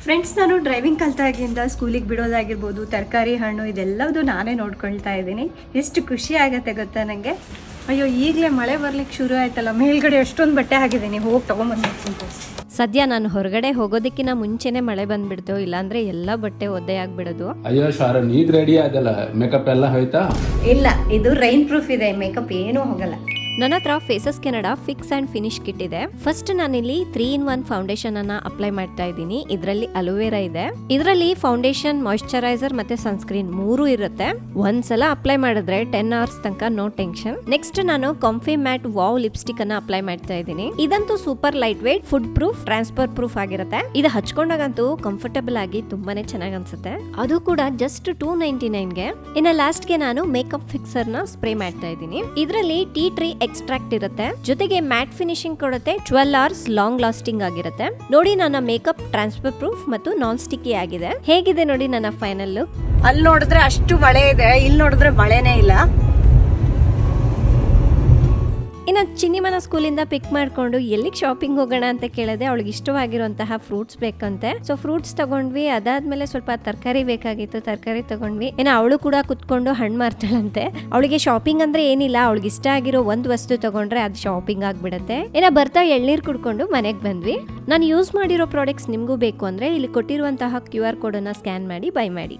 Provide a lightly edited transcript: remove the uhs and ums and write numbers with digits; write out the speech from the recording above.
Friends, ನಾನು driving ಕಲ್ತಾಗಿಂದ ಸ್ಕೂಲಿಗೆ ಬಿಡೋದಾಗಿರ್ಬೋದು, ತರಕಾರಿ ಹಣ್ಣು ಇದೆಲ್ಲದು ನಾನೇ ನೋಡ್ಕೊಳ್ತಾ ಇದ್ದೀನಿ. ಎಷ್ಟು ಖುಷಿ ಆಗುತ್ತೆ ಗೊತ್ತಾ ನನಗೆ. ಅಯ್ಯೋ, ಈಗಲೇ ಮಳೆ ಬರ್ಲಿಕ್ಕೆ ಶುರು ಆಯ್ತಲ್ಲ. ಮೇಲ್ಗಡೆ ಎಷ್ಟೊಂದು ಬಟ್ಟೆ ಹಾಕಿದ್ದೀನಿ, ಹೋಗಿ ತೊಗೊಂಬಂದು. ಸದ್ಯ ನಾನು ಹೊರಗಡೆ ಹೋಗೋದಕ್ಕಿಂತ ಮುಂಚೆನೆ ಮಳೆ ಬಂದ್ಬಿಡ್ತು, ಇಲ್ಲಾಂದ್ರೆ ಎಲ್ಲ ಬಟ್ಟೆ ಒದ್ದೆ ಆಗ್ಬಿಡೋದು. ಅಯ್ಯೋ ಶಾರನ್, ಈಗ ರೆಡಿ ಆದಲ್ಲ, ಮೇಕಪ್ ಎಲ್ಲ ಹೋಯ್ತಾ? ಇಲ್ಲ, ಇದು ರೈನ್ ಪ್ರೂಫ್ ಇದೆ, ಮೇಕಪ್ ಏನೂ ಹೋಗಲ್ಲ. ನನ್ನ ಹತ್ರ faces Canada fix and finish kit ಇದೆ. ಫಸ್ಟ್ ನಾನಿಲ್ಲಿ 3-in-1 ಫೌಂಡೇಶನ್ ಅನ್ನ ಅಪ್ಲೈ ಮಾಡ್ತಾ ಇದ್ದೀನಿ. ಇದರಲ್ಲಿ ಅಲೋವೆರಾ ಇದೆ. ಇದರಲ್ಲಿ ಫೌಂಡೇಶನ್, ಮಾಯಿಶ್ಚರೈಸರ್ ಮತ್ತೆ ಸನ್ಸ್ಕ್ರೀನ್ 3 ಇರುತ್ತೆ. ಒಂದ್ಸಲ ಅಪ್ಲೈ ಮಾಡಿದ್ರೆ 10 hours ತನಕ ನೋ ಟೆನ್ಷನ್. ನೆಕ್ಸ್ಟ್ ನಾನು ಕಾಂಫಿ ಮ್ಯಾಟ್ ವಾವ್ ಲಿಪ್ಸ್ಟಿಕ್ ಅನ್ನ ಅಪ್ಲೈ ಮಾಡ್ತಾ ಇದ್ದೀನಿ. ಇದಂತೂ super light weight, food proof, transfer proof ಆಗಿರುತ್ತೆ. ಇದು ಹಚ್ಕೊಂಡಾಗಂತೂ ಕಂಫರ್ಟಬಲ್ ಆಗಿ ತುಂಬಾನೇ ಚೆನ್ನಾಗಿ ಅನ್ಸುತ್ತೆ. ಅದು ಕೂಡ ಜಸ್ಟ್ $2.99ಗೆ. ಇನ್ನ ಲಾಸ್ಟ್ ಗೆ ನಾನು ಮೇಕಪ್ ಫಿಕ್ಸರ್ ನ ಸ್ಪ್ರೇ ಮಾಡ್ತಾ ಇದ್ದೀನಿ. ಇದರಲ್ಲಿ ಟೀ ಟ್ರೀ ಎಕ್ಸ್ಟ್ರಾಕ್ಟ್ ಇರುತ್ತೆ, ಜೊತೆಗೆ ಮ್ಯಾಟ್ ಫಿನಿಶಿಂಗ್ ಕೊಡುತ್ತೆ. 12 hours ಲಾಂಗ್ ಲಾಸ್ಟಿಂಗ್ ಆಗಿರುತ್ತೆ. ನೋಡಿ, ನನ್ನ ಮೇಕಪ್ ಟ್ರಾನ್ಸ್ಫರ್ ಪ್ರೂಫ್ ಮತ್ತು ನಾನ್ ಸ್ಟಿಕ್ಕಿ ಆಗಿದೆ. ಹೇಗಿದೆ ನೋಡಿ ನನ್ನ ಫೈನಲ್ ಲುಕ್. ಅಲ್ಲಿ ನೋಡಿದ್ರೆ ಅಷ್ಟು ಮಳೆ ಇದೆ, ಇಲ್ಲಿ ನೋಡಿದ್ರೆ ಮಳೆನೇ ಇಲ್ಲ. ಇನ್ನು ಚಿನ್ನಿಮನ ಸ್ಕೂಲಿಂದ ಪಿಕ್ ಮಾಡ್ಕೊಂಡು ಎಲ್ಲಿಗೆ ಶಾಪಿಂಗ್ ಹೋಗೋಣ ಅಂತ ಕೇಳಿದೆ. ಅವಳಿಗೆ ಇಷ್ಟವಾಗಿರುವಂತಹ ಫ್ರೂಟ್ಸ್ ಬೇಕಂತೆ. ಸೊ ಫ್ರೂಟ್ಸ್ ತಗೊಂಡ್ವಿ. ಅದಾದ್ಮೇಲೆ ಸ್ವಲ್ಪ ತರಕಾರಿ ಬೇಕಾಗಿತ್ತು, ತರಕಾರಿ ತಗೊಂಡ್ವಿ. ಇನ್ನು ಅವಳು ಕೂಡ ಕುತ್ಕೊಂಡು ಹಣ್ಣು ಮಾರ್ತಾಳಂತೆ. ಅವಳಿಗೆ ಶಾಪಿಂಗ್ ಅಂದ್ರೆ ಏನಿಲ್ಲ, ಅವಳಿಗೆ ಇಷ್ಟ ಆಗಿರೋ ಒಂದು ವಸ್ತು ತಗೊಂಡ್ರೆ ಅದು ಶಾಪಿಂಗ್ ಆಗ್ಬಿಡತ್ತೆ. ಇನ್ನ ಬರ್ತಾ ಎಳ್ನೀರು ಕುಡ್ಕೊಂಡು ಮನೆಗೆ ಬಂದ್ವಿ. ನಾನು ಯೂಸ್ ಮಾಡಿರೋ ಪ್ರಾಡಕ್ಟ್ಸ್ ನಿಮ್ಗೂ ಬೇಕು ಅಂದ್ರೆ ಇಲ್ಲಿ ಕೊಟ್ಟಿರುವಂತಹ QR ಕೋಡ್ ಅನ್ನ ಸ್ಕ್ಯಾನ್ ಮಾಡಿ ಬೈ ಮಾಡಿ.